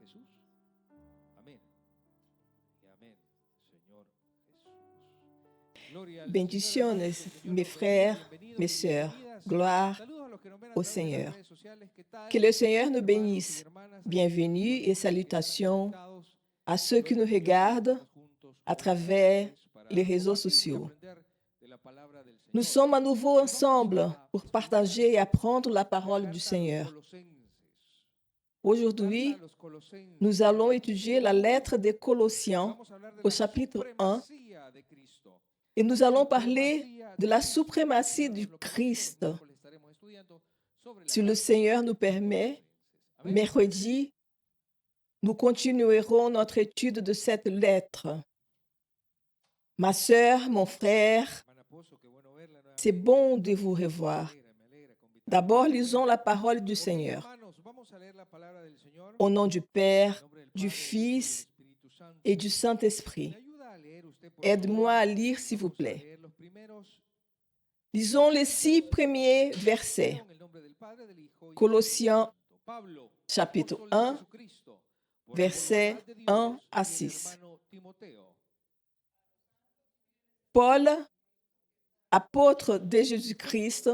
Jesús. Amén. Y amén, Señor Jesús. Gloria al Señor, hermanos, Bendiciones, que el Señor mes los bendiga. frères, Bienvenidos, mes sœurs. bienvenidas. Gloire Saludos a los que nos ven a au través de las Seigneur. redes sociales. ¿Qué tal, Que le Seigneur nous hermanos y bénisse. hermanas? Bienvenue et Aquí, salutations conectados. à ceux qui nous Gloria a Dios, regardent estamos juntos à otra travers vez para les réseaux compartir y sociaux. aprender de la palabra del Nous Señor. sommes à nouveau Y vamos ensemble a pour estudiar partager et apprendre la la parole du carta a los Seigneur. Colosenses. Aujourd'hui, Carta a los Colosenses. nous allons étudier la lettre des Colossiens Vamos a hablar de au la chapitre 1 supremacía de Cristo. et nous allons parler Supremacía de la Cristo. suprématie Señor du nos lo permite, Christ. el miércoles estaremos estudiando sobre la Si le carta Seigneur a nous los permet, Colosenses. Amén. mercredi, nous continuerons notre étude de cette lettre. Ma sœur, mon frère, Hermana Pozo, qué bueno verla c'est nuevamente. bon de vous revoir. Me alegra convitarla. D'abord, lisons la parole du Ok, Seigneur. hermanos, vamos a leer la palabra del Señor. Au nom du En Père, nombre del du Padre, del Hijo y del Fils Espíritu Santo. et du ¿Me Saint-Esprit. ayuda a leer usted, por Aide-moi à favor? lire, s'il vous Vamos a plaît. leer los primeros Lisons les 6 premiers versets. en el nombre del Padre, del Hijo y del Colossiens, Espíritu Santo. Pablo, chapitre apóstol de 1, Jesucristo, por la versets voluntad de Dios, 1 à y el 6. hermano Timoteo. Paul, apôtre de Jésus-Christ,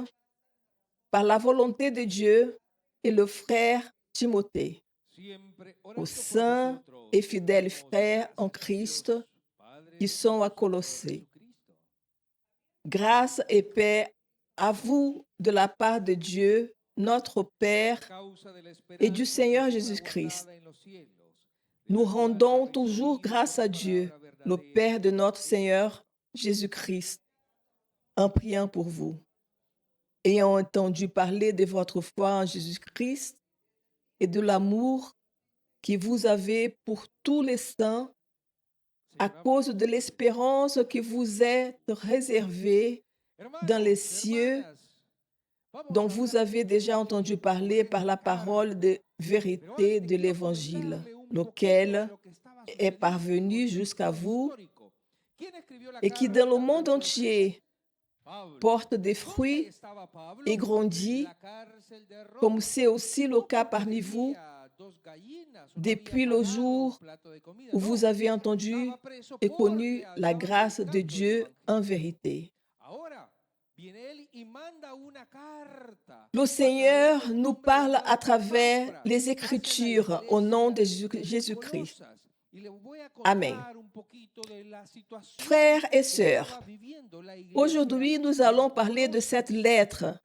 par la volonté de Dieu, et le frère Timothée, Siempre aux orando por saints vosotros, et fidèles damos frères en gracias a Christ Dios, Padre qui sont à nuestro Señor Colossée. Jesucristo. Grâce et paix à vous de la part de Dieu, notre Père, Causa de la et du esperanza Seigneur que está Jésus-Christ. guardada en los cielos, de Nous la cual rendons habéis toujours oído grâce à por Dieu, palabra le verdadera Père de de notre Cristo. Seigneur Jésus-Christ, en priant pour vous. Ayant entendu parler de votre foi en Jésus-Christ et de l'amour que vous avez pour tous les saints, à Señor, cause de l'espérance qui vous est réservée dans les cieux, hermanas, vamos dont a vous hablar avez déjà entendu parler par la parole de vérité de l'Évangile, lequel est parvenu jusqu'à vous et qui dans le monde entier porte des fruits et grandit, comme c'est aussi le cas parmi vous, depuis le jour où vous avez entendu et connu la grâce de Dieu en vérité. Le Seigneur nous parle à travers les Écritures au nom de Jésus-Christ. Amen. Frères et sœurs, aujourd'hui nous allons parler de cette lettre,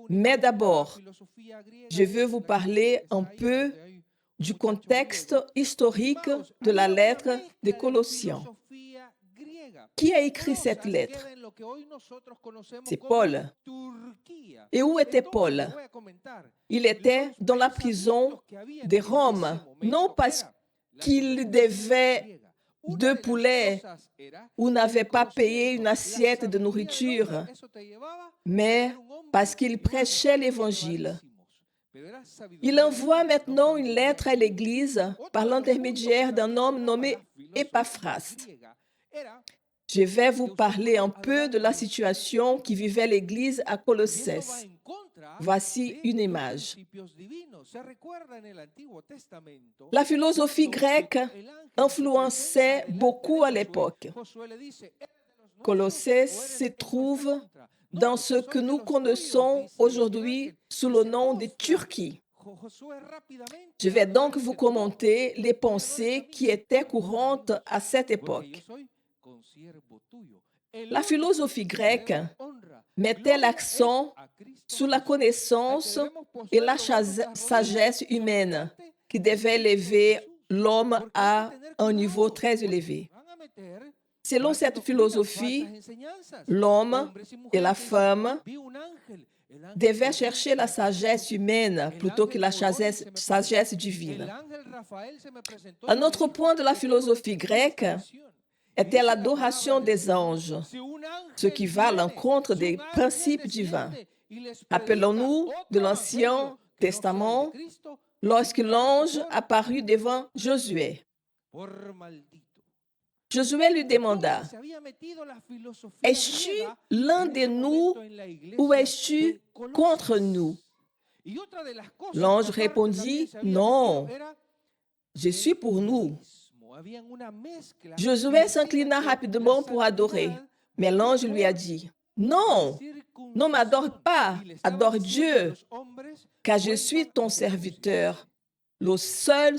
mais d'abord, je veux vous parler un peu du contexte historique de la lettre des Colossiens. Qui a écrit cette lettre? C'est Paul. Et où était Paul? Il était dans la prison de Rome, non parce qu'il devait 2 poulets ou n'avait pas payé une assiette de nourriture, mais parce qu'il prêchait l'Évangile. Il envoie maintenant une lettre à l'Église par l'intermédiaire d'un homme nommé Épaphras. Je vais vous parler un peu de la situation qui vivait l'Église à Colossès. Voici une image. La philosophie grecque influençait beaucoup à l'époque. Colossès se trouve dans ce que nous connaissons aujourd'hui sous le nom de Turquie. Je vais donc vous commenter les pensées qui étaient courantes à cette époque. La philosophie grecque mettait l'accent sur la connaissance et la sagesse humaine qui devait élever l'homme à un niveau très élevé. Selon cette philosophie, l'homme et la femme devaient chercher la sagesse humaine plutôt que la sagesse divine. Un autre point de la philosophie grecque était l'adoration des anges, ce qui va à l'encontre des principes divins. Rappelons-nous de l'Ancien Testament, lorsque l'ange apparut devant Josué. Josué lui demanda, « Es-tu l'un de nous ou es-tu contre nous ?» L'ange répondit, « Non, Je suis pour nous. Josué s'inclina rapidement pour adorer, mais l'ange lui a dit, non, ne m'adore pas, adore Dieu, car je suis ton serviteur, le seul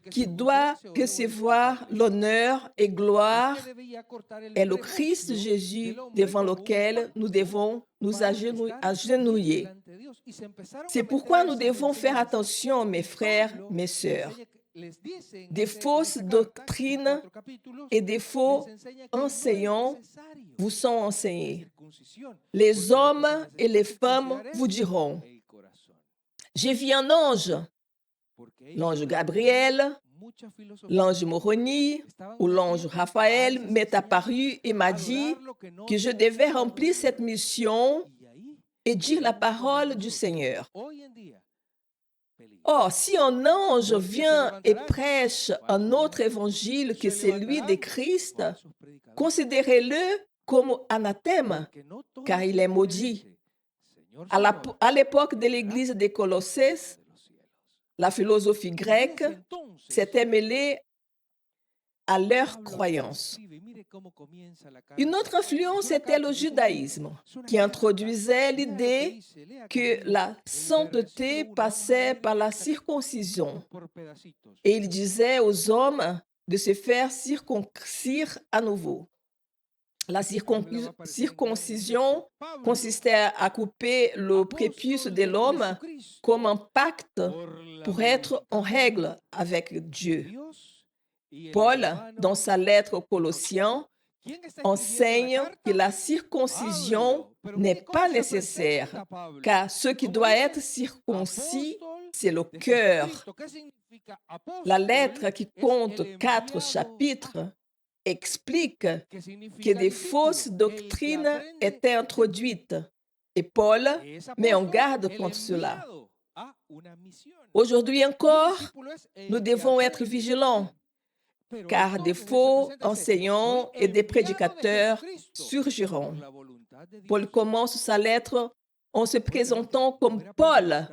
qui doit recevoir l'honneur et gloire est le Christ Jésus devant lequel nous devons nous agenouiller. C'est pourquoi nous devons faire attention, mes frères, mes sœurs. Des fausses doctrines et des faux enseignants vous sont enseignés. Les hommes et les femmes vous diront, j'ai vu un ange, l'ange Gabriel, l'ange Moroni ou l'ange Raphaël m'est apparu et m'a dit que je devais remplir cette mission et dire la parole du Seigneur. Or, si un ange vient et prêche un autre évangile que celui de Christ, considérez-le comme anathème, car il est maudit. À l'époque de l'église des Colossés, la philosophie grecque s'était mêlée à leur croyance. Une autre influence était le judaïsme, qui introduisait l'idée que la sainteté passait par la circoncision. Et il disait aux hommes de se faire circoncire à nouveau. La circoncision consistait à couper le prépuce de l'homme comme un pacte pour être en règle avec Dieu. Paul, dans sa lettre aux Colossiens, enseigne que la circoncision n'est pas nécessaire, car ce qui doit être circoncis, c'est le cœur. La lettre qui compte 4 chapitres explique que des fausses doctrines étaient introduites et Paul met en garde contre cela. Aujourd'hui encore, nous devons être vigilants, car des faux enseignants et des prédicateurs surgiront. Paul commence sa lettre en se présentant comme Paul,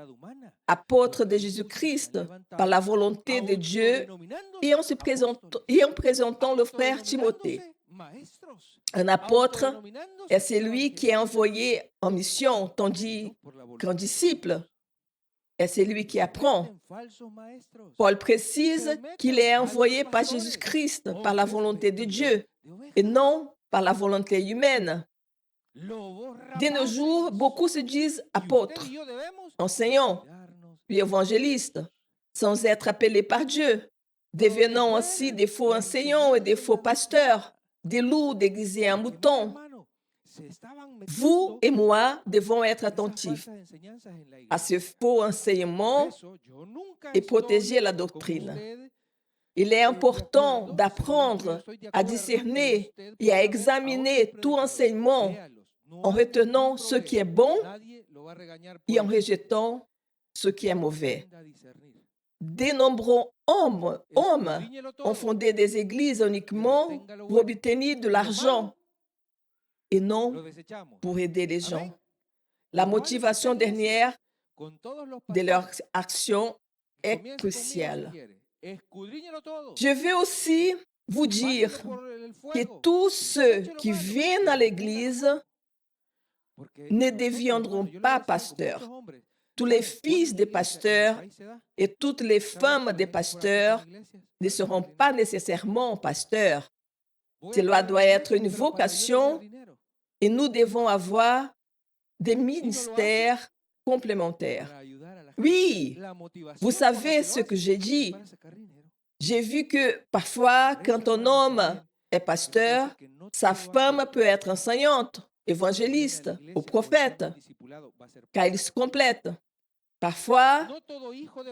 apôtre de Jésus-Christ, par la volonté de Dieu, et en présentant le frère Timothée. Un apôtre est celui qui est envoyé en mission, tandis qu'un disciple est celui qui apprend. Paul précise qu'il est envoyé par Jésus-Christ, par la volonté de Dieu, et non par la volonté humaine. De nos jours, beaucoup se disent apôtres, enseignants, puis évangélistes, sans être appelés par Dieu, devenant ainsi des faux enseignants et des faux pasteurs, des loups déguisés en moutons. Vous et moi devons être attentifs à ce faux enseignement et protéger la doctrine. Il est important d'apprendre à discerner et à examiner tout enseignement en retenant ce qui est bon et en rejetant ce qui est mauvais. De nombreux hommes ont fondé des églises uniquement pour obtenir de l'argent et non pour aider les gens. La motivation dernière de leur action est cruciale. Je veux aussi vous dire que tous ceux qui viennent à l'église ne deviendront pas pasteurs. Tous les fils des pasteurs et toutes les femmes des pasteurs ne seront pas nécessairement pasteurs. Cela doit être une vocation et nous devons avoir des ministères complémentaires. Oui, vous savez ce que j'ai dit. J'ai vu que parfois, quand un homme est pasteur, sa femme peut être enseignante, évangéliste ou prophète, car ils se complètent. Parfois,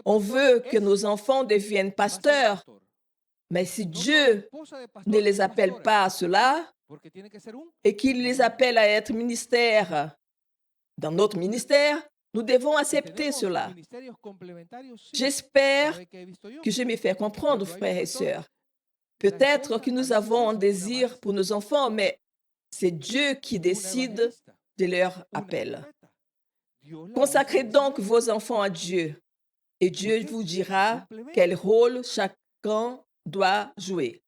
on veut que nos enfants deviennent pasteurs, mais si Dieu ne les appelle pas à cela et qu'il les appelle à être ministère dans notre ministère, nous devons accepter cela. J'espère que je me fais comprendre, frères et sœurs. Peut-être que nous avons un désir pour nos enfants, mais c'est Dieu qui décide de leur appel. Consacrez donc vos enfants à Dieu. Et Dieu vous dira quel rôle chacun doit jouer.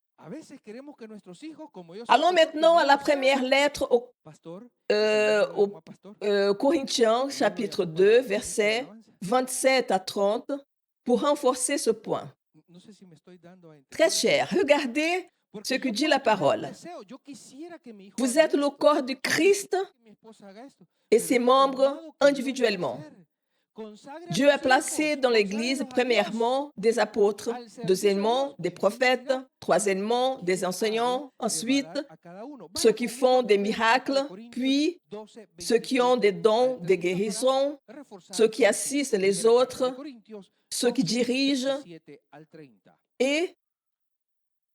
Allons maintenant à la première lettre aux Corinthiens, chapitre 2, versets 27 à 30, pour renforcer ce point. Très cher, regardez ce que dit la parole. Vous êtes le corps du Christ et ses membres individuellement. Dieu a placé dans l'Église, premièrement, des apôtres, deuxièmement, des prophètes, troisièmement, des enseignants, ensuite, ceux qui font des miracles, puis ceux qui ont des dons de guérison, ceux qui assistent les autres, ceux qui dirigent et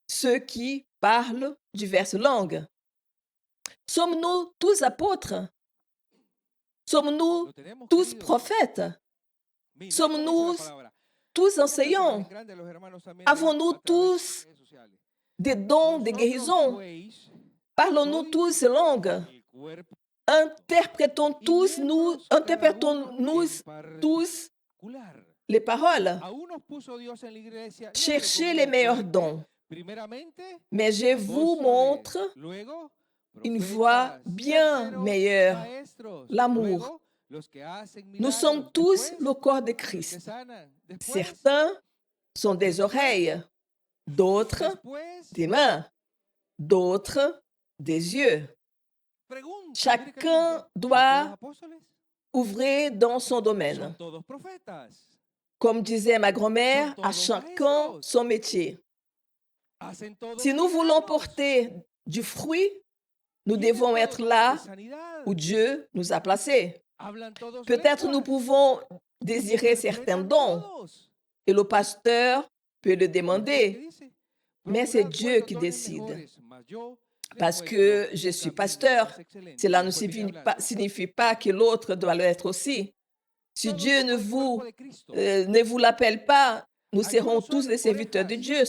ceux qui parlent diverses langues. Sommes-nous tous apôtres? Sommes-nous tous prophètes? Sommes-nous tous enseignants? Avons-nous tous des dons de guérison? Parlons-nous tous ces langues? Interprétons-nous tous les paroles? Cherchez les meilleurs dons. Mais je vous montre une voie bien meilleure, l'amour. Nous sommes tous le corps de Christ. Certains sont des oreilles, d'autres des mains, d'autres des yeux. Chacun doit ouvrir dans son domaine. Comme disait ma grand-mère, à chacun son métier. Si nous voulons porter du fruit, nous devons être là où Dieu nous a placés. Peut-être nous pouvons désirer certains dons et le pasteur peut le demander, mais c'est Dieu qui décide. Parce que je suis pasteur, cela ne signifie pas que l'autre doit l'être aussi. Si Dieu ne vous l'appelle pas, nous serons tous des serviteurs de Dieu,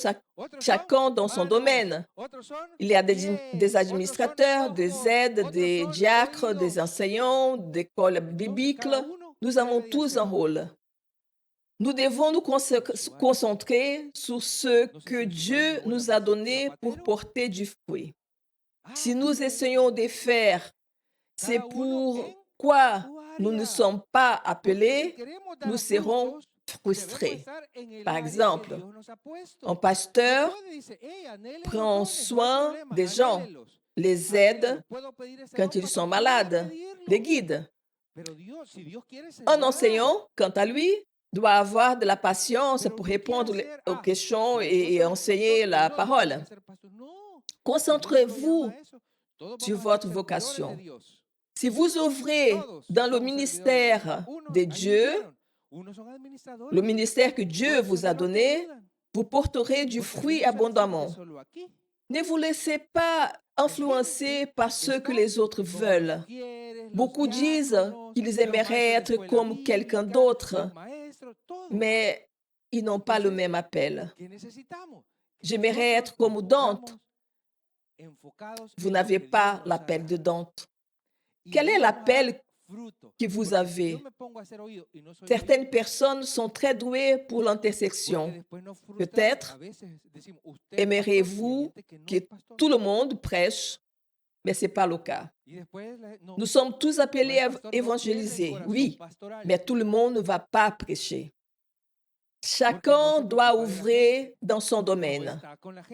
chacun dans son domaine. Il y a des administrateurs, des aides, des diacres, des enseignants, des écoles bibliques. Nous avons tous un rôle. Nous devons nous concentrer sur ce que Dieu nous a donné pour porter du fruit. Si nous essayons de faire, c'est pourquoi nous ne sommes pas appelés, nous serons frustrés. Par exemple, un pasteur prend soin des gens, les aide quand ils sont malades, les guide. Un enseignant, quant à lui, doit avoir de la patience pour répondre aux questions et enseigner la parole. Concentrez-vous sur votre vocation. Si vous ouvrez dans le ministère de Dieu, le ministère que Dieu vous a donné, vous porterez du fruit abondamment. Ne vous laissez pas influencer par ce que les autres veulent. Beaucoup disent qu'ils aimeraient être comme quelqu'un d'autre, mais ils n'ont pas le même appel. J'aimerais être comme Dante. Vous n'avez pas l'appel de Dante. Quel est l'appel que vous avez? Certaines personnes sont très douées pour l'intercession. Peut-être aimeriez-vous que tout le monde prêche, mais ce n'est pas le cas. Nous sommes tous appelés à évangéliser, oui, mais tout le monde ne va pas prêcher. Chacun doit ouvrir dans son domaine.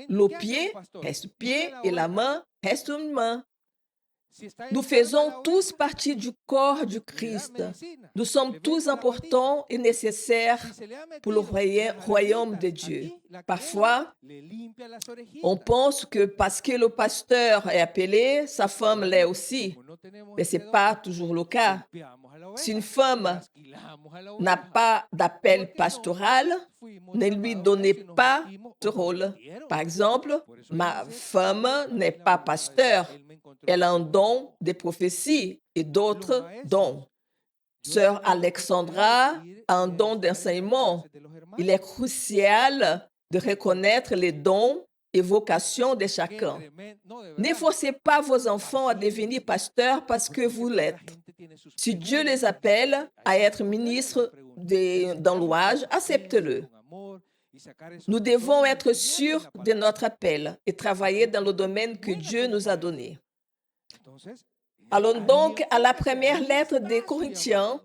Le pied reste pied et la main reste une main. Nous faisons tous partie du corps du Christ. Nous sommes tous importants et nécessaires pour le royaume de Dieu. Parfois, on pense que parce que le pasteur est appelé, sa femme l'est aussi. Mais ce n'est pas toujours le cas. Si une femme n'a pas d'appel pastoral, ne lui donnez pas ce rôle. Par exemple, ma femme n'est pas pasteur. Elle a un don de prophétie et d'autres dons. Sœur Alexandra a un don d'enseignement. Il est crucial de reconnaître les dons et vocations de chacun. Ne forcez pas vos enfants à devenir pasteurs parce que vous l'êtes. Si Dieu les appelle à être ministres d'un louage, accepte-le. Nous devons être sûrs de notre appel et travailler dans le domaine que Dieu nous a donné. Allons donc à la première lettre des Corinthiens,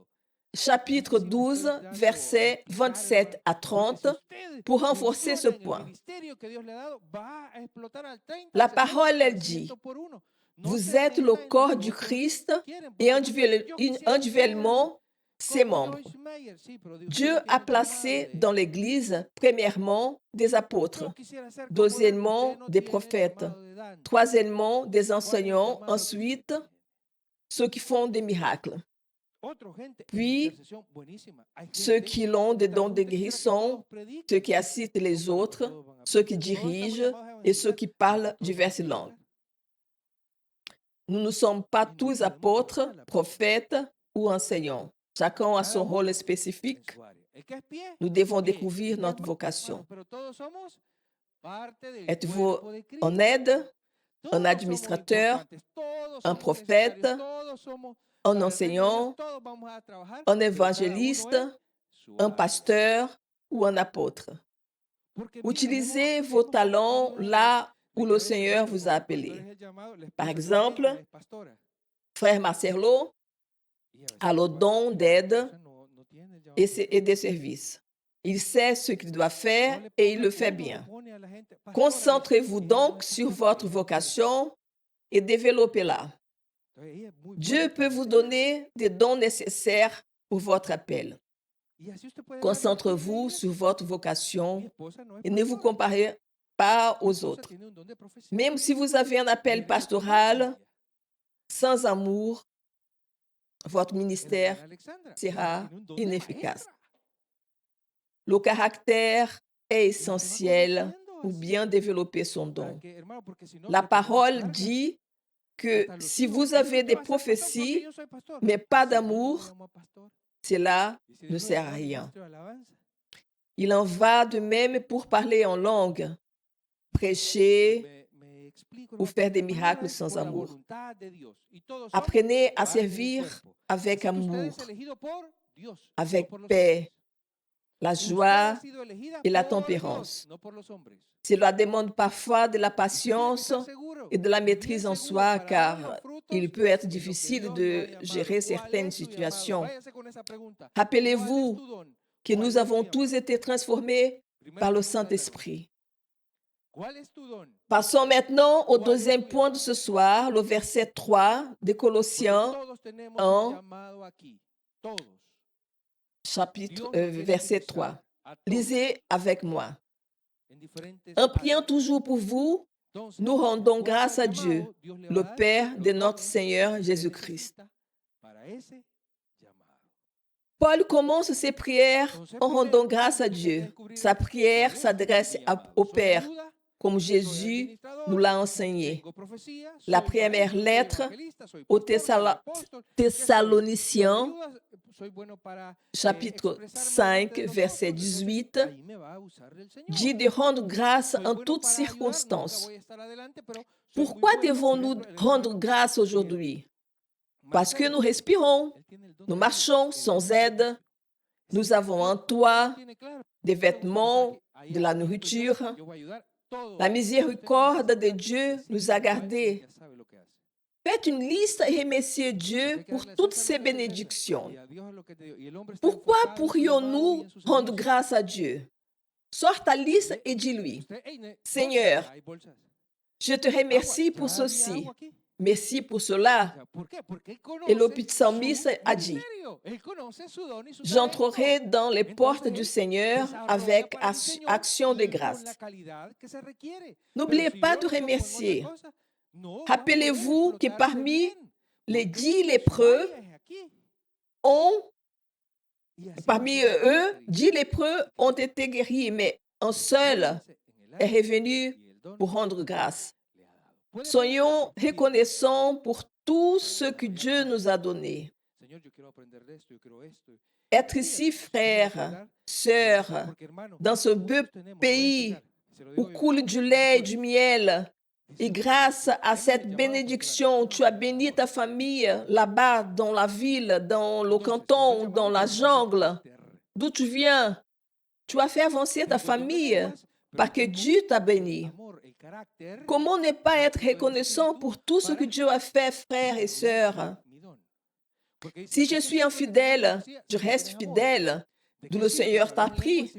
chapitre 12, versets 27 à 30, pour renforcer ce point. La parole, elle dit, « Vous êtes le corps du Christ et individuellement ses membres. Dieu a placé dans l'Église, premièrement, des apôtres, deuxièmement, des prophètes, troisièmement, des enseignants, ensuite, ceux qui font des miracles, puis ceux qui ont des dons de guérison, ceux qui assistent les autres, ceux qui dirigent et ceux qui parlent diverses langues. Nous ne sommes pas tous apôtres, prophètes ou enseignants. Chacun a son rôle spécifique. Nous devons découvrir notre vocation. Êtes-vous un aide, un administrateur, un prophète, un enseignant, un évangéliste, un pasteur ou un apôtre? Utilisez vos talents là où le Seigneur vous a appelé. Par exemple, frère Marcelo a le don d'aide et de service. Il sait ce qu'il doit faire et il le fait bien. Concentrez-vous donc sur votre vocation et développez-la. Dieu peut vous donner des dons nécessaires pour votre appel. Concentrez-vous sur votre vocation et ne vous comparez pas aux autres. Même si vous avez un appel pastoral, sans amour, votre ministère sera inefficace. Le caractère est essentiel pour bien développer son don. La parole dit que si vous avez des prophéties, mais pas d'amour, cela ne sert à rien. Il en va de même pour parler en langue, prêcher ou faire des miracles sans amour. Apprenez à servir avec amour, avec paix, la joie et la tempérance. Cela demande parfois de la patience et de la maîtrise en soi, car il peut être difficile de gérer certaines situations. Rappelez-vous que nous avons tous été transformés par le Saint-Esprit. Passons maintenant au deuxième point de ce soir, le verset 3 de Colossiens 1, verset 3. Lisez avec moi. En priant toujours pour vous, nous rendons grâce à Dieu, le Père de notre Seigneur Jésus-Christ. Paul commence ses prières en rendant grâce à Dieu. Sa prière s'adresse au Père, comme Jésus nous l'a enseigné. La première lettre aux Thessaloniciens, chapitre 5, verset 18, dit de rendre grâce en toutes circonstances. Pourquoi devons-nous rendre grâce aujourd'hui? Parce que nous respirons, nous marchons sans aide, nous avons un toit, des vêtements, de la nourriture. La miséricorde de Dieu nous a gardés. Faites une liste et remerciez Dieu pour toutes ses bénédictions. Pourquoi pourrions-nous rendre grâce à Dieu? Sors ta liste et dis-lui, Seigneur, je te remercie pour ceci, merci pour cela. Et le psalmiste a dit, j'entrerai dans les portes du Seigneur avec action de grâce. N'oubliez pas de remercier. Rappelez-vous que parmi les 10 lépreux, parmi eux, 10 lépreux ont été guéris, mais un seul est revenu pour rendre grâce. Soyons reconnaissants pour tout ce que Dieu nous a donné. Être ici, frères, sœurs, dans ce beau pays où coule du lait et du miel, et grâce à cette bénédiction, tu as béni ta famille là-bas, dans la ville, dans le canton, dans la jungle. d'où tu viens. Tu as fait avancer ta famille parce que Dieu t'a béni. Comment ne pas être reconnaissant pour tout ce que Dieu a fait, frères et sœurs? Si je suis infidèle, je reste fidèle. D'où le Seigneur t'a pris.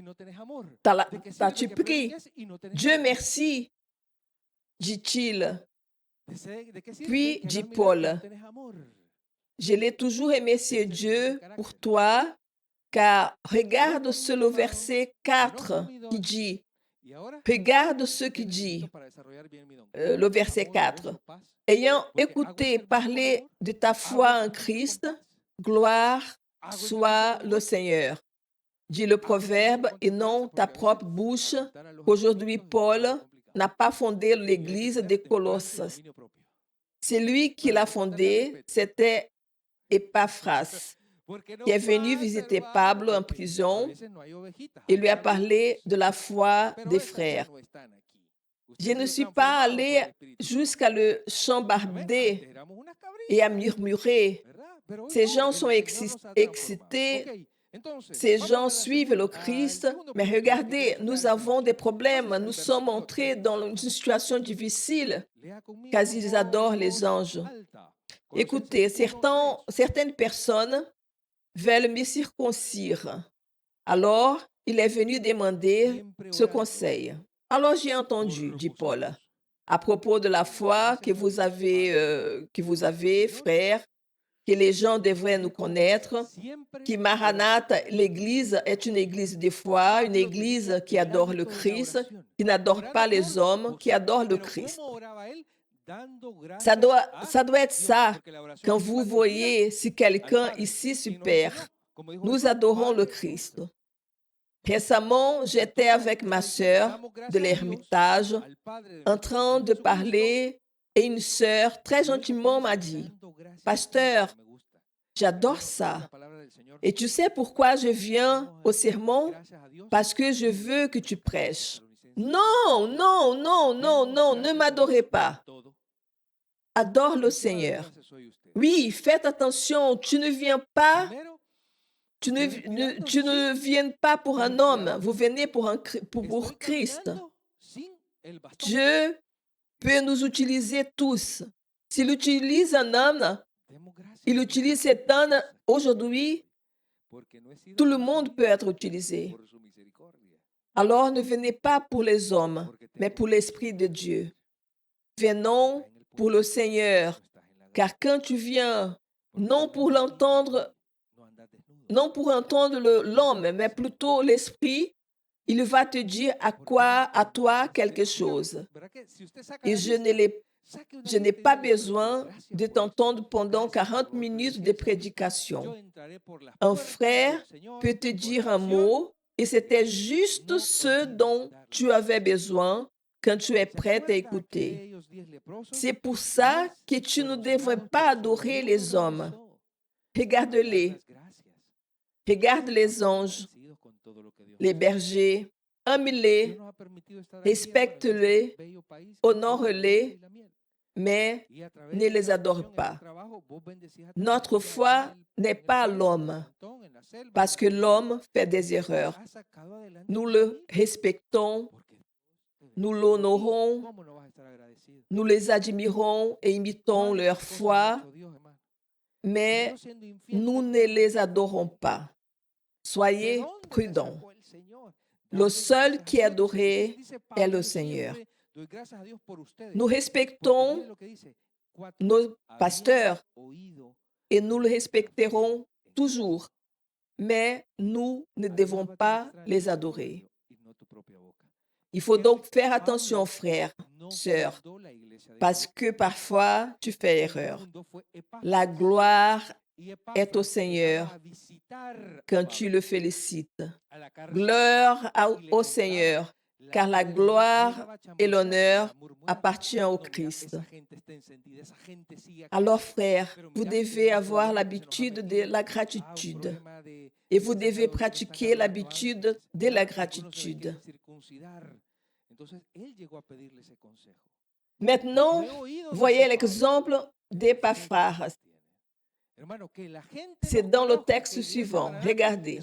T'as-tu pris? Dieu merci, dit-il. Puis dit Paul, je l'ai toujours remercié Dieu pour toi, car regarde le verset 4 qui dit, regarde ce qui dit, le verset 4. Ayant écouté parler de ta foi en Christ, gloire soit le Seigneur. Dit le proverbe et non ta propre bouche, qu'aujourd'hui Paul n'a pas fondé l'église de Colosse. C'est lui qui l'a fondée, c'était Épaphras, qui est venu visiter Pablo en prison et lui a parlé de la foi des frères. Je ne suis pas allé jusqu'à le chambarder et à murmurer. Ces gens sont excités, ces gens suivent le Christ, mais regardez, nous avons des problèmes, nous sommes entrés dans une situation difficile, car ils adorent les anges. Écoutez, certaines personnes veulent me circoncire. Alors, il est venu demander ce conseil. Alors j'ai entendu, dit Paul, à propos de la foi que vous avez, frère, que les gens devraient nous connaître, que Maranatha, l'Église, est une Église de foi, une Église qui adore le Christ, qui n'adore pas les hommes, qui adore le Christ. Ça doit être ça quand vous voyez si quelqu'un ici super. Nous adorons le Christ. Récemment, j'étais avec ma sœur de l'Ermitage en train de parler et une sœur très gentiment m'a dit, « Pasteur, j'adore ça. Et tu sais pourquoi je viens au sermon? Parce que je veux que tu prêches. » Non, non, non, non, non, ne m'adorez pas. Adore le Seigneur. Oui, faites attention, tu ne viens pas pour un homme, vous venez pour Christ. Dieu peut nous utiliser tous. S'il utilise un homme, il utilise cet homme aujourd'hui, tout le monde peut être utilisé. Alors ne venez pas pour les hommes, mais pour l'Esprit de Dieu. Venons pour le Seigneur, car quand tu viens, non pour entendre l'homme, mais plutôt l'Esprit, il va te dire à toi quelque chose. Et je n'ai pas besoin de t'entendre pendant 40 minutes de prédication. Un frère peut te dire un mot et c'était juste ce dont tu avais besoin quand tu es prête à écouter. C'est pour ça que tu ne devrais pas adorer les hommes. Regarde-les. Regarde les anges, les bergers, aime-les, respecte-les, honore-les, mais ne les adore pas. Notre foi n'est pas à l'homme, parce que l'homme fait des erreurs. Nous le respectons, nous l'honorons, nous les admirons et imitons leur foi, mais nous ne les adorons pas. Soyez prudents. Le seul qui est adoré est le Seigneur. Nous respectons nos pasteurs et nous le respecterons toujours, mais nous ne devons pas les adorer. Il faut donc faire attention, frères, sœurs, parce que parfois tu fais erreur. La gloire est au Seigneur quand tu le félicites. Gloire au Seigneur, car la gloire et l'honneur appartiennent au Christ. Alors, frères, vous devez avoir l'habitude de la gratitude et vous devez pratiquer l'habitude de la gratitude. Maintenant, voyez l'exemple d'Épaphras. C'est dans le texte suivant. Regardez.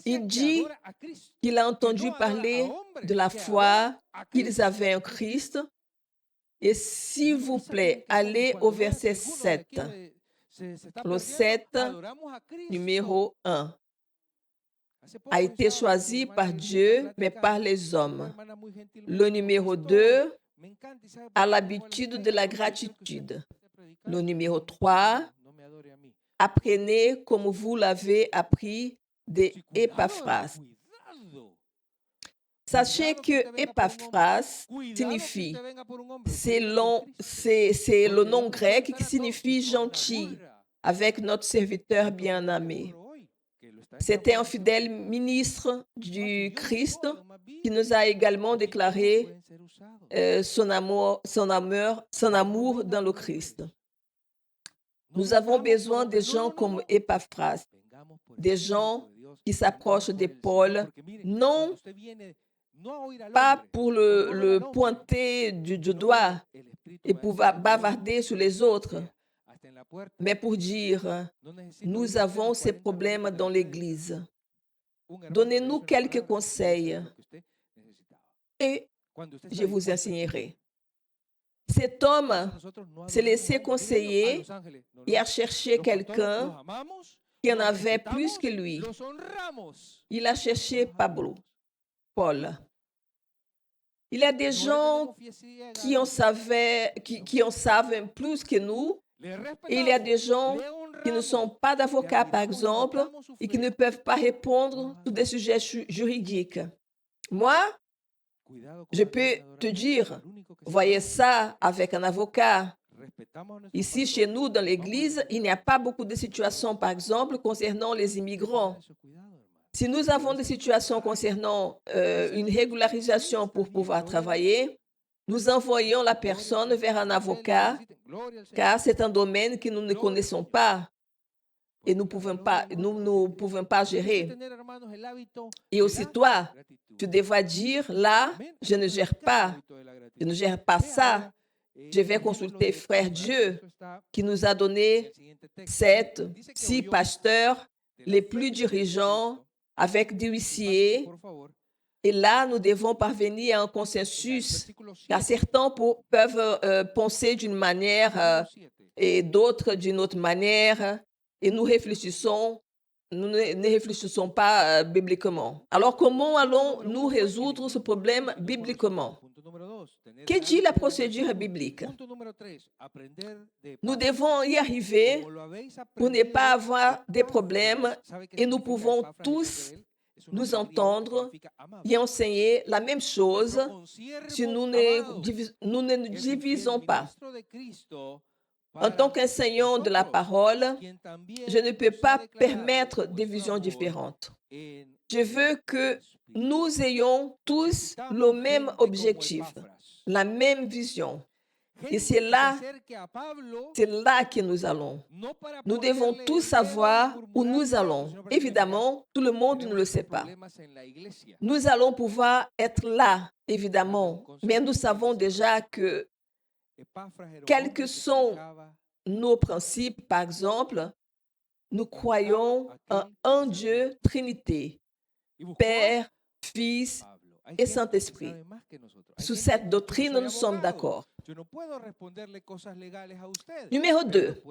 Il dit qu'il a entendu parler de la foi qu'ils avaient en Christ. Et s'il vous plaît, allez au verset 7. Le 7, numéro 1, a été choisi par Dieu, mais par les hommes. Le numéro 2 a l'habitude de la gratitude. Le numéro 3, apprenez comme vous l'avez appris d'Épaphras. Sachez que Épaphras signifie, c'est le nom grec qui signifie gentil, avec notre serviteur bien-aimé. C'était un fidèle ministre du Christ qui nous a également déclaré son amour dans le Christ. Nous avons besoin de gens comme Épaphras, des gens qui s'approchent de Paul, non pas pour le pointer du doigt et pouvoir bavarder sur les autres, mais pour dire, nous avons ces problèmes dans l'Église. Donnez-nous quelques conseils et je vous enseignerai. Cet homme s'est laissé conseiller et a cherché quelqu'un qui en avait plus que lui. Il a cherché Paul. Il y a des gens qui en savent plus que nous. Et il y a des gens qui ne sont pas d'avocats, par exemple, et qui ne peuvent pas répondre sur des sujets juridiques. Moi, je peux te dire, voyez ça avec un avocat. Ici, chez nous, dans l'Église, il n'y a pas beaucoup de situations, par exemple, concernant les immigrants. Si nous avons des situations concernant une régularisation pour pouvoir travailler, nous envoyons la personne vers un avocat, car c'est un domaine que nous ne connaissons pas et nous ne pouvons pas gérer. Et aussi toi, tu devras dire, là, je ne gère pas ça. Je vais consulter Frère Dieu qui nous a donné 6 pasteurs, les plus dirigeants, avec des huissiers. Et là, nous devons parvenir à un consensus, car certains peuvent penser d'une manière et d'autres d'une autre manière, et nous ne réfléchissons pas bibliquement. Alors, comment allons-nous résoudre ce problème bibliquement? Que dit la procédure biblique? Nous devons y arriver pour ne pas avoir des problèmes et nous pouvons tous nous entendre et enseigner la même chose si nous ne nous divisons pas. En tant qu'enseignant de la parole, je ne peux pas permettre des visions différentes. Je veux que nous ayons tous le même objectif, la même vision. Et c'est là que nous allons. Nous devons tous savoir où nous allons. Évidemment, tout le monde ne le sait pas. Nous allons pouvoir être là, évidemment, mais nous savons déjà que quels que sont nos principes, par exemple, nous croyons en un Dieu Trinité, Père, Fils et Saint-Esprit. Sous cette doctrine, nous sommes d'accord. Numéro 2,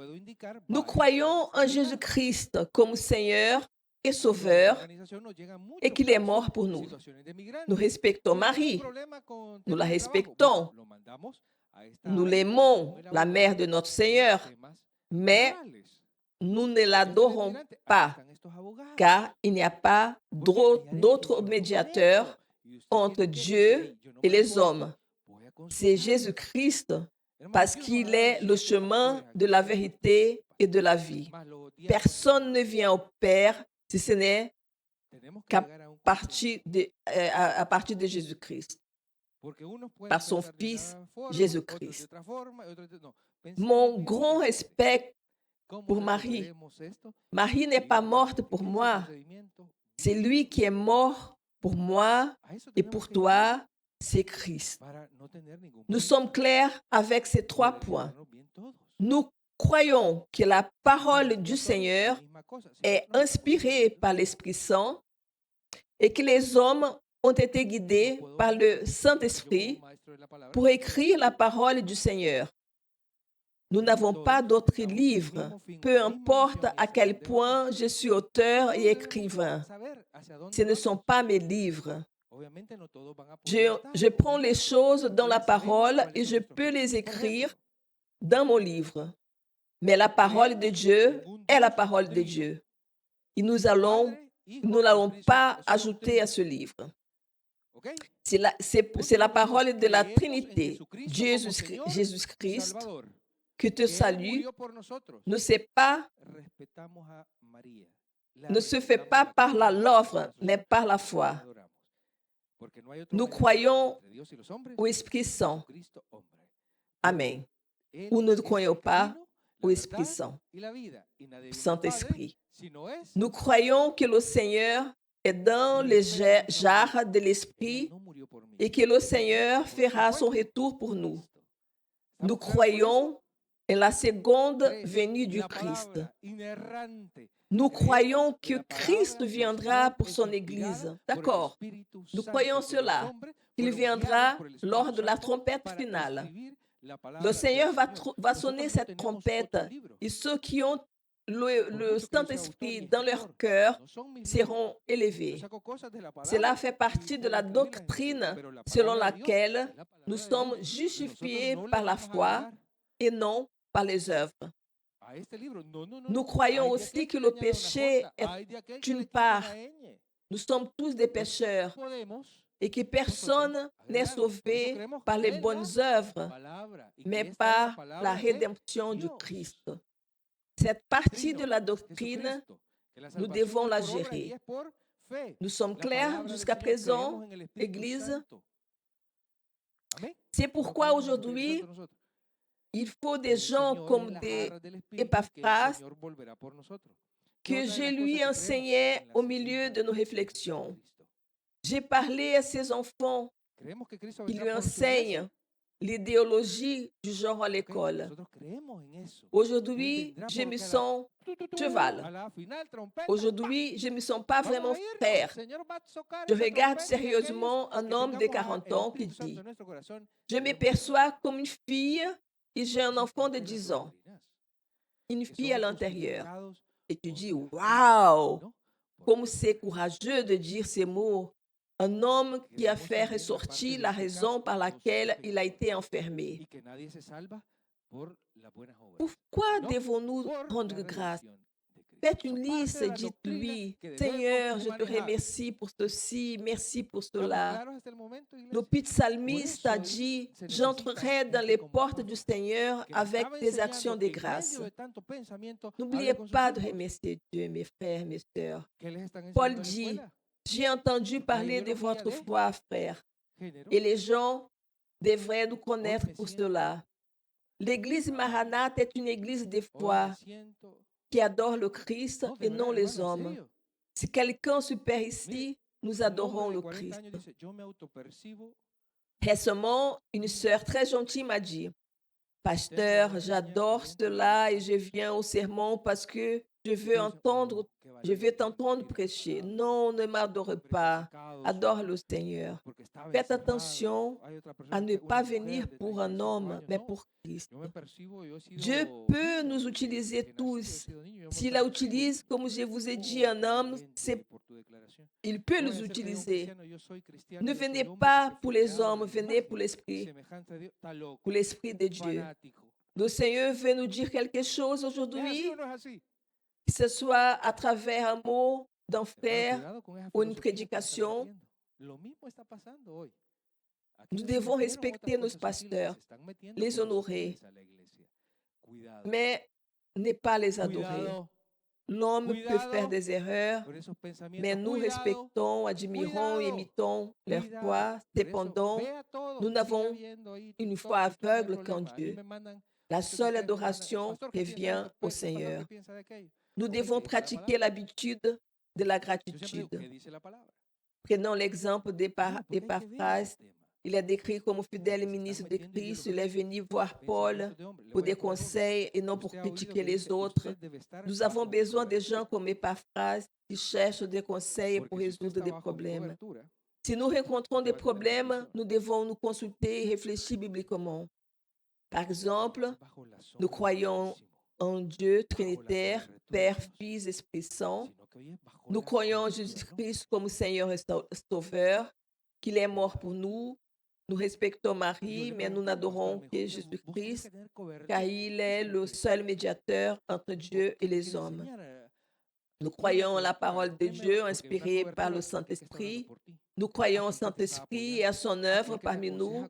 nous croyons en Jésus-Christ comme Seigneur et Sauveur et qu'il est mort pour nous. Nous respectons Marie, nous la respectons, nous l'aimons, la mère de notre Seigneur, mais nous ne l'adorons pas, car il n'y a pas d'autre médiateur entre Dieu et les hommes. C'est Jésus-Christ, parce qu'il est le chemin de la vérité et de la vie. Personne ne vient au Père si ce n'est qu'à partir de Jésus-Christ, par son Fils Jésus-Christ. Mon grand respect pour Marie. Marie n'est pas morte pour moi. C'est lui qui est mort pour moi et pour toi, c'est Christ. Nous sommes clairs avec ces 3 points. Nous croyons que la parole du Seigneur est inspirée par l'Esprit Saint et que les hommes ont été guidés par le Saint-Esprit pour écrire la parole du Seigneur. Nous n'avons pas d'autres livres, peu importe à quel point je suis auteur et écrivain. Ce ne sont pas mes livres. Je prends les choses dans la parole et je peux les écrire dans mon livre. Mais la parole de Dieu est la parole de Dieu. Et nous n'allons pas ajouter à ce livre. C'est la parole de la Trinité, Jésus-Christ, qui te salue, ne se fait pas par la l'œuvre, mais par la foi. Nous croyons au Esprit Saint. Amen. Ou nous ne croyons pas au Esprit Saint, Saint-Esprit. Nous croyons que le Seigneur est dans les jarres de l'Esprit et que le Seigneur fera son retour pour nous. Nous croyons en la seconde venue du Christ. Nous croyons que Christ viendra pour son Église. D'accord. Nous croyons cela. Il viendra lors de la trompette finale. Le Seigneur va sonner cette trompette et ceux qui ont le Saint-Esprit dans leur cœur seront élevés. Cela fait partie de la doctrine selon laquelle nous sommes justifiés par la foi et non par les œuvres. Nous croyons aussi que le péché est une part. Nous sommes tous des pécheurs et que personne n'est sauvé par les bonnes œuvres, mais par la rédemption du Christ. Cette partie de la doctrine, nous devons la gérer. Nous sommes clairs jusqu'à présent, Église? C'est pourquoi aujourd'hui, il faut des gens comme des Épaphras que je lui enseignais au milieu de nos réflexions. J'ai parlé à ses enfants qui lui enseignent l'idéologie du genre à l'école. Aujourd'hui, je me sens cheval. Aujourd'hui, je ne me sens pas vraiment frère. Je regarde sérieusement un homme de 40 ans qui dit « Je me perçois comme une fille et j'ai un enfant de 10 ans. » Une fille à l'intérieur. Et tu dis « Waouh! Comme c'est courageux de dire ces mots. » Un homme qui a fait ressortir la raison par laquelle il a été enfermé. Pourquoi devons-nous rendre grâce? Faites une liste, dites-lui, Seigneur, je te remercie pour ceci, merci pour cela. Le psalmiste a dit, j'entrerai dans les portes du Seigneur avec des actions de grâce. N'oubliez pas de remercier Dieu, mes frères, mes sœurs. Paul dit, j'ai entendu parler de votre foi, frère, et les gens devraient nous connaître pour cela. L'église Maranathe est une église de foi qui adore le Christ et non les hommes. Si quelqu'un se perd ici, nous adorons le Christ. Récemment, une sœur très gentille m'a dit, « Pasteur, j'adore cela et je viens au sermon parce que je veux t'entendre prêcher. » Non, ne m'adore pas. Adore le Seigneur. Faites attention à ne pas venir pour un homme, mais pour Christ. Dieu peut nous utiliser tous. S'il la utilise, comme je vous ai dit, un homme, il peut nous utiliser. Ne venez pas pour les hommes, venez pour l'Esprit de Dieu. Le Seigneur veut nous dire quelque chose aujourd'hui, que ce soit à travers un mot d'un frère ou une prédication. Nous devons respecter nos pasteurs, les honorer, mais ne pas les adorer. L'homme peut faire des erreurs, mais nous respectons, admirons et imitons leur foi. Cependant, nous n'avons une foi aveugle qu'en Dieu. La seule adoration revient au Seigneur. Nous devons pratiquer l'habitude de la gratitude. Prenons l'exemple d'Épaphras. Il est décrit comme fidèle ministre de Christ. Il est venu voir Paul pour des conseils et non pour critiquer les autres. Nous avons besoin de gens comme Épaphras qui cherchent des conseils pour résoudre des problèmes. Si nous rencontrons des problèmes, nous devons nous consulter et réfléchir bibliquement. Par exemple, nous croyons en Dieu trinitaire, Père, Fils, Esprit Saint. Nous croyons en Jésus-Christ comme Seigneur et Sauveur, qu'il est mort pour nous. Nous respectons Marie, mais nous n'adorons que Jésus-Christ, car il est le seul médiateur entre Dieu et les hommes. Nous croyons en la parole de Dieu inspirée par le Saint-Esprit. Nous croyons au Saint-Esprit et à son œuvre parmi nous.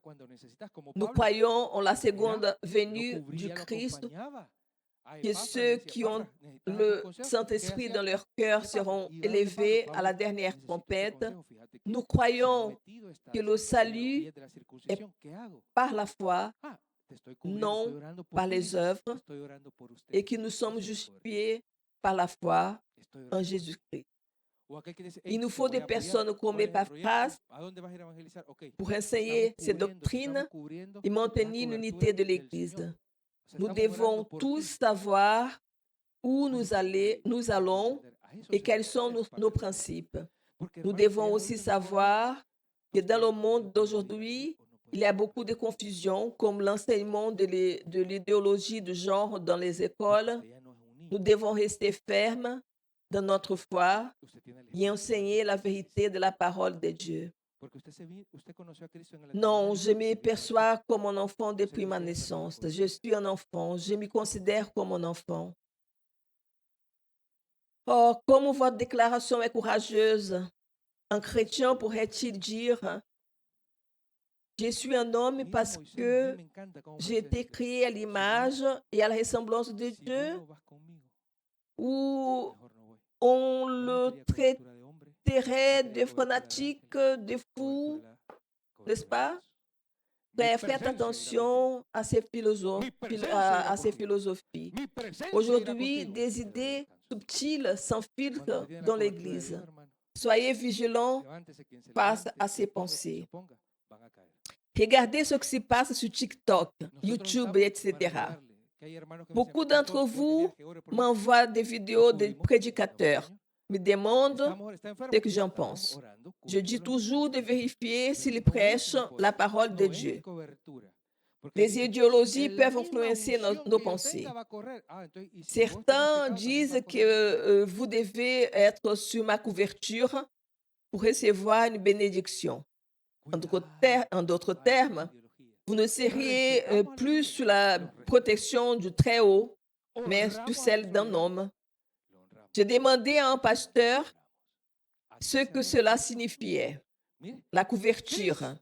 Nous croyons en la seconde venue du Christ, que ceux qui ont le Saint-Esprit dans leur cœur seront élevés à la dernière trompette. Nous croyons que le salut est par la foi, non par les œuvres, et que nous sommes justifiés par la foi en Jésus-Christ. Il nous faut des personnes comme Épaphras pour enseigner ces doctrines et maintenir l'unité de l'Église. Nous devons tous savoir où nous allons et quels sont nos principes. Nous devons aussi savoir que dans le monde d'aujourd'hui, il y a beaucoup de confusion, comme l'enseignement de l'idéologie de genre dans les écoles. Nous devons rester fermes dans notre foi et enseigner la vérité de la parole de Dieu. Non, je me perçois comme un enfant depuis ma naissance. Je suis un enfant. Je me considère comme un enfant. Oh, comme votre déclaration est courageuse. Un chrétien pourrait-il dire « Je suis un homme parce que j'ai été créé à l'image et à la ressemblance de Dieu » ou on le traiterait de fanatique, de fou, n'est-ce pas? Faites attention à ces philosophies. Aujourd'hui, des idées subtiles s'infiltrent dans l'Église. Soyez vigilants face à ces pensées. Regardez ce qui se passe sur TikTok, YouTube, etc. Beaucoup d'entre vous m'envoient des vidéos de prédicateurs, me demandent ce que j'en pense. Je dis toujours de vérifier s'ils prêchent la parole de Dieu. Les idéologies peuvent influencer nos pensées. Certains disent que vous devez être sur ma couverture pour recevoir une bénédiction. En d'autres termes, vous ne seriez plus sous la protection du Très-Haut, mais sous celle d'un homme. J'ai demandé à un pasteur ce que cela signifiait. La couverture.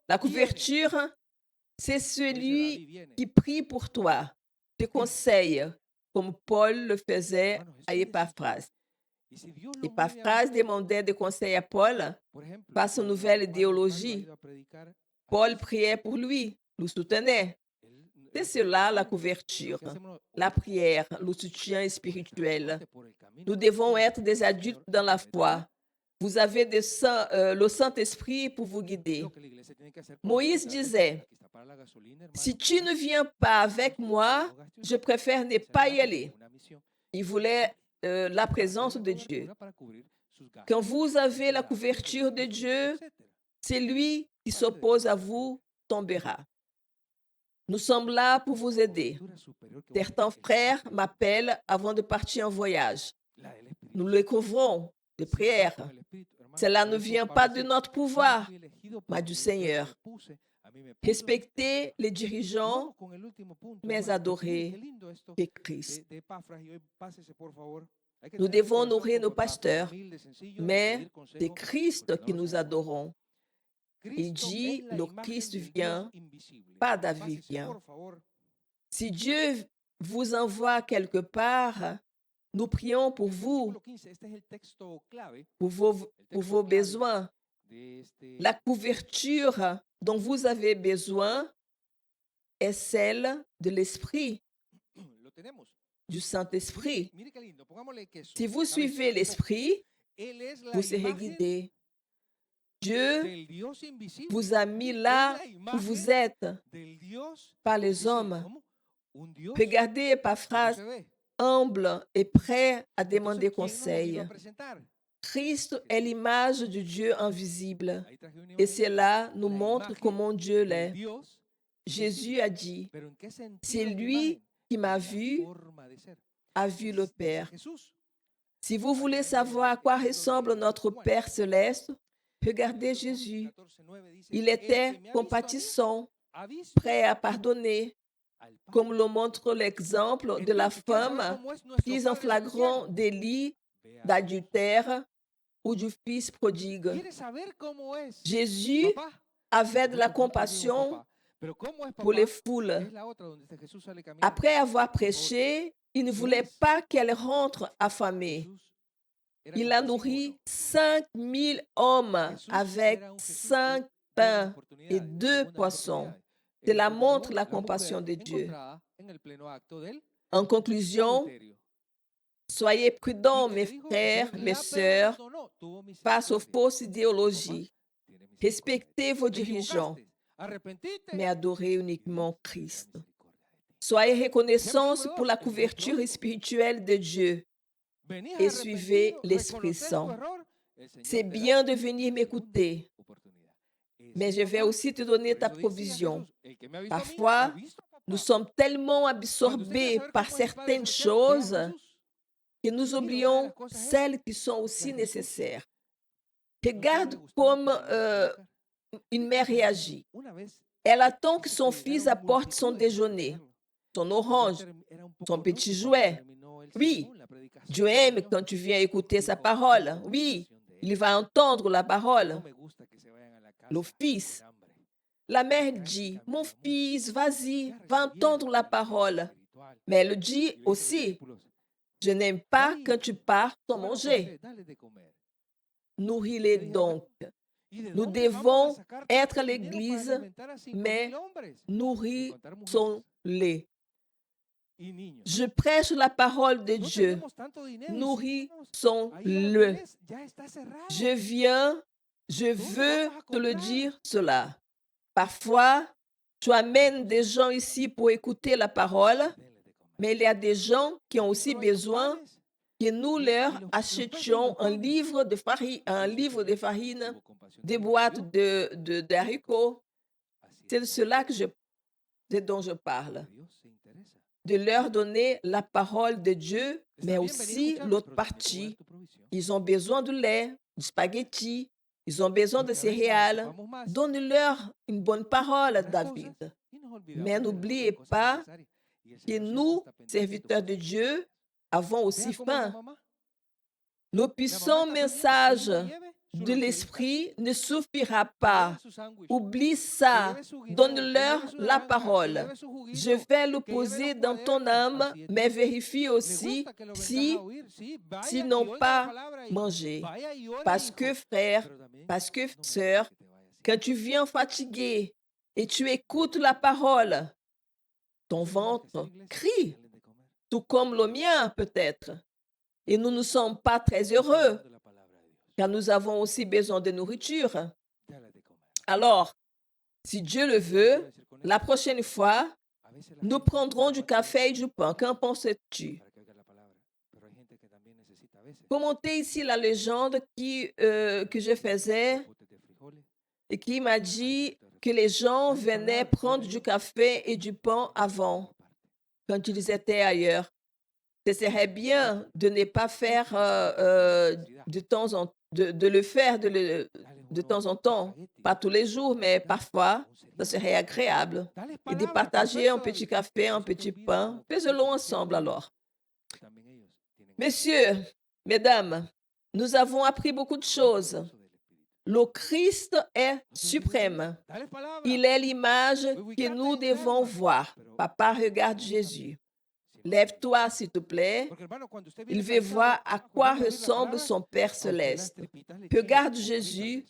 La couverture, c'est celui qui prie pour toi, te conseille, comme Paul le faisait à Épaphras. Épaphras demandait des conseils à Paul face aux nouvelles idéologies. Paul priait pour lui, le soutenait. C'est cela la couverture, la prière, le soutien spirituel. Nous devons être des adultes dans la foi. Vous avez le Saint-Esprit pour vous guider. Moïse disait, si tu ne viens pas avec moi, je préfère ne pas y aller. Il voulait la présence de Dieu. Quand vous avez la couverture de Dieu, c'est lui qui s'oppose à vous tombera. Nous sommes là pour vous aider. Certains frères m'appellent avant de partir en voyage. Nous le couvrons de prière. Cela ne vient pas de notre pouvoir, mais du Seigneur. Respectez les dirigeants, mais adorez Christ. Nous devons honorer nos pasteurs, mais c'est Christ que nous adorons. Il dit, le Christ vient, pas David vient. Si Dieu vous envoie quelque part, nous prions pour vous, pour vos besoins. La couverture dont vous avez besoin est celle de l'Esprit, du Saint-Esprit. Si vous suivez l'Esprit, vous serez guidés. Dieu del Dios invisible, vous a mis là es la où vous imagen êtes del Dios par les invisible. hommes. ¿Cómo? Un Dios Regardez que no Epaphras, se ve. humble et prêt à Entonces, demander ¿quién nos lo conseil. vino a presentar? Christ est l'image du Dieu invisible. Ahí traje un Et ejemplo. cela nous La montre imagen comment Dieu del l'est. Dios Jésus invisible. a dit, Pero ¿en qué c'est sentido qué lui imagen? qui m'a En la vu, forma de ser. a vu le Es Père. Jesús. Si vous voulez savoir à quoi ressemble notre Père céleste, regardez Jésus. 14:9 dice, Il el que était me ha visto a mí, compatissant, ha visto prêt à pardonner, al Padre. comme le montre l'exemple de la Entonces, ¿quieres saber femme cómo es nuestro prise en Padre flagrant celestial? délit Ve a d'adultère ou du fils prodigue. ¿Quieres saber cómo es Jésus papá? avait de la Bueno, nosotros vimos compassion papá, pero ¿cómo es pour les papá? foules. Es la otra donde este Jesús sale caminando. Après avoir Por favor, prêché, il ne ¿qué voulait es? pas qu'elle rentre affamée. Jesús era Il a compasivo o nourri no? 5000 hommes Jesús avec era un Jesús de 5 buenas pains et oportunidades, de 2 segundas poissons. oportunidades. Cela Como montre vimos, la la compassion mujer de Dieu. encontrada en el pleno acto del En conclusion, adulterio. soyez Y prudents, que mes le dijo, el frères, Señor mes la sœurs, perdonó, tuvo face aux misericordia. fausses Papá idéologies. tiene misericordia. Respectez vos Te dirigeants, equivocaste, arrepentiste, mais adorez y uniquement Dios tendrá Christ. misericordia de ti. Soyez Ejemplo reconnaissants número pour 2, la el rostro. couverture spirituelle de Dieu Venías et suivez arrepentido, l'Esprit reconocer tu Saint. error, el Señor C'est te da bien de venir segunda m'écouter, oportunidad. Ese mais es je vais papá. aussi te donner Por ta eso decía provision. Jesús, el que me ha visto a mí, ha Parfois, visto a nous papá. sommes tellement Cuando usted quiera absorbés saber par cómo es el Padre certaines celestial, vea a choses Jesús. que nous Mire, una de oublions las cosas es celles qui sont que aussi a Jesús nécessaires. no solo le Regarde gustaba comme que le iban a provocar. une mère réagit. Una vez Elle attend que dice son que fils llegaron apporte son multitudes para déjeuner, tenerlo. son Y ya orange, era un son poco petit noche cuando jouet. terminó el Oui, sermón, la predicación Dieu del aime Señor. quand tu viens écouter sa Dijo, parole. tengo Oui, compasión de il él. va entendre la No parole. me gusta que se vayan a la casa Le con fils, hambre. la mère Traen sin dit, caminar mon mucho. fils, vas-y, Ya va recibieron entendre la el alimento parole. espiritual. Mais elle Y dit le dice a los aussi, discípulos, je n'aime pas "Ay, quand tu pars sans bueno, manger. José, dale de comer." Nourris-les Le dijeron, donc. ¿y de Nous dónde vamos a devons sacar être tanto dinero para l'Église, alimentar a 5,000 mais hombres? Sin contar mujeres nourrissons-les. y niños. Je prêche la parole de No Dieu. tenemos tanto dinero y seguimos ahí a Nourrissons-le. Ordiles, ya está cerrado. Je viens, je veux vamos a te le comprar? dire cela. Parfois, tu amènes des gens ici pour écouter la parole, Denles de comer. mais il y a des gens qui ont aussi Solo hay los besoin panes que nous y leur los peces y achetions los un panes. livre de farine, un Y el livre de Señor farine, tuvo compasión des de ellos, boîtes les dio d'haricots. Así C'est de es, cela dont je parle. porque Dios se interesa. De leur donner la parole de Dieu, Está mais bien aussi venir a escucharnos, l'autre pero también te voy a partie. dar tu provisión. Ils ont besoin de lait, du spaghetti, ils ont besoin de Porque a veces nos céréales. ocupamos más Donne-leur une bonne parole, de otras David. cosas y nos olvidamos Mais de las n'oubliez cosas pas necesarias. Y el que Señor siempre nous, está pendiente de tu serviteurs de provisión. Dieu, avons aussi Vea cómo la faim. mamá. Le La mamá puissant está pendiente que el message hijo lleve su de loncherita, l'Esprit ne suffira que pas. lleve su sándwich, Oublie que ça. lleve su guineo, que Donne-leur lleve su la naranja, que parole. lleve su Je juguito, vais le que lleve poser los dans ton cuadernos. âme, Así es mais Dios. vérifie Le aussi gusta que lo vengas si, a oír. Sí, vaya s'ils y n'ont oiga la pas palabra, hijo. mangé. Vaya y ore, Parce hijo. que, frère, Pero también parce que, no me gusta sœur, que te vayas sin quand tu viens fatigué et tu écoutes la parole, ton Eso no es lo que hace la ventre iglesia, crie, darles de comer. tout comme le mien peut-être. Et nous ne sommes pas très Está heureux, hablando la palabra de Dios. car nous avons aussi besoin de nourriture. Dale de comer. Alors, si Dieu le ¿Qué quiero veut, decir con la esto? prochaine fois, A veces la nous gente prendrons du necesita más café et du pain. Qu'en penses-tu? para que oiga la palabra, pero hay gente que también necesita a veces Commentez ici la légende que je faisais potes de frijoles, et qui m'a dit que les gens venaient prendre du café et du pain avant, quand ils étaient ailleurs. Ce serait bien de ne pas faire de temps en de le faire de temps en temps, pas tous les jours, mais parfois, ça serait agréable. Et de partager un petit café, un petit pain. Faisons-le ensemble alors. Messieurs, mesdames, nous avons appris beaucoup de choses. Le Christ est suprême. Il est l'image que nous devons voir. Papa, regarde Jésus. Lève-toi, s'il te plaît. Il veut voir à quoi ressemble son Père céleste. Regarde Jésus.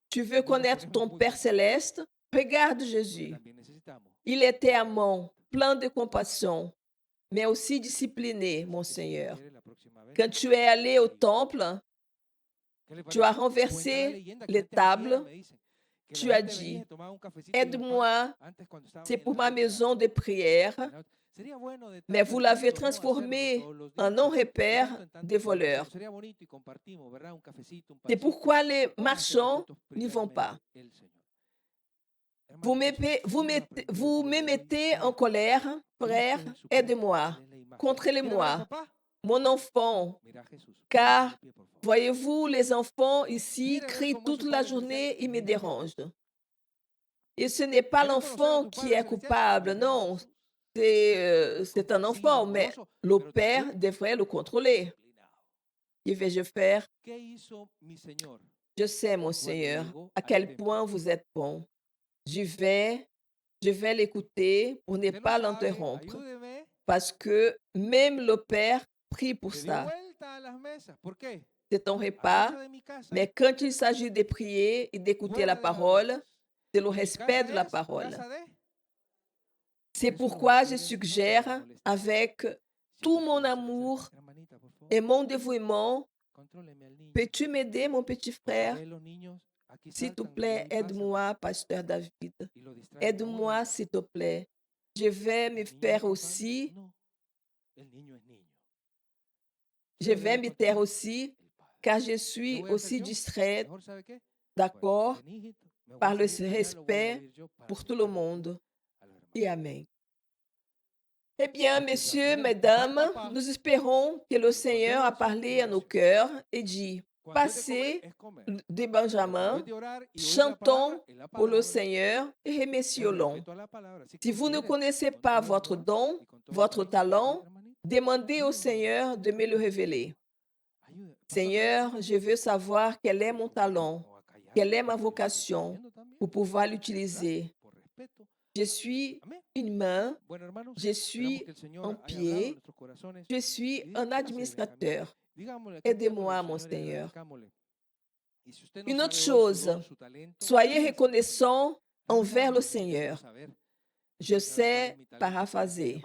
Tu veux connaître ton Père céleste? Regarde Jésus. Il était amant, plein de compassion, mais aussi discipliné, mon Seigneur. Quand tu es allé au temple, Tu as renversé les tables. Tu as dit, aide-moi, c'est pour ma maison de prière, mais vous l'avez transformé en non-repère des voleurs. C'est pourquoi les marchands n'y vont pas. Vous me mettez en colère, frère, aide-moi, contrôlez-moi, mon enfant, car voyez-vous, les enfants ici crient toute la journée et me dérangent. Et ce n'est pas l'enfant qui est coupable, non, c'est un enfant, mais le père devrait le contrôler. Que vais-je faire? Je sais, mon Seigneur, à quel point vous êtes bon. Je vais l'écouter pour ne pas l'interrompre, parce que même le Père prie pour ça. C'est un repas, mais quand il s'agit de prier et d'écouter la parole, c'est le respect de la parole. C'est pourquoi je suggère, avec tout mon amour et mon dévouement, peux-tu m'aider, mon petit frère? S'il te plaît, aide-moi, pasteur David. Aide-moi, s'il te plaît. Je vais me faire aussi. Je vais me taire aussi, car je suis aussi distraite, d'accord, par le respect pour tout le monde. Et Amen. Eh bien, messieurs, mesdames, nous espérons que le Seigneur a parlé à nos cœurs et dit, passez de Benjamin, chantons pour le Seigneur et remercions-le. Si vous ne connaissez pas votre don, votre talent, demandez au Seigneur de me le révéler. Seigneur, je veux savoir quel est mon talent, quelle est ma vocation pour pouvoir l'utiliser. Je suis une main, je suis un pied, je suis un administrateur. Aidez-moi, mon Seigneur. Une autre chose, soyez reconnaissants envers le Seigneur. Je sais paraphraser.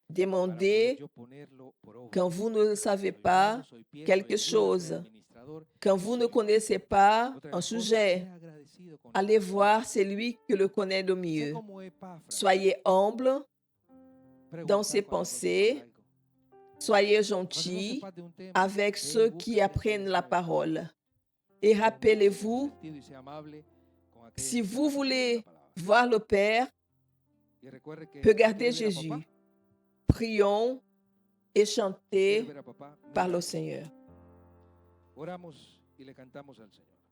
Demandez quand vous ne savez pas quelque chose, quand vous ne connaissez pas un sujet. Allez voir celui qui le connaît le mieux. Soyez humble dans ses pensées. Soyez gentils avec ceux qui apprennent la parole. Et rappelez-vous, si vous voulez voir le Père, regardez Jésus. Prions et chantez par le Seigneur. Oramos y le cantamos al Señor.